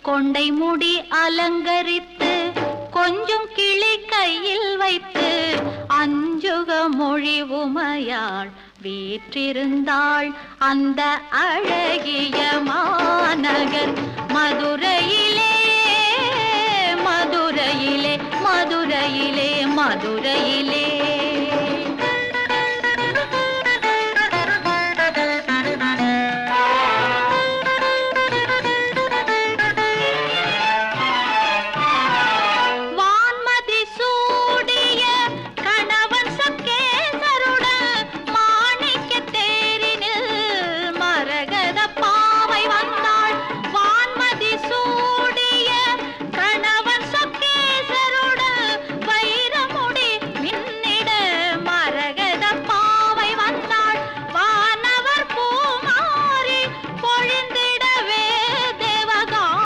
கொண்டை முடி அலங்கரித்து கொஞ்சம் கிளி கையில் வைத்து அஞ்சுக மொழி உமையாள் வீற்றிருந்தாள் அந்த அழகிய மாநகர் மதுரையிலே மதுரையிலே மதுரையிலே மதுரையிலே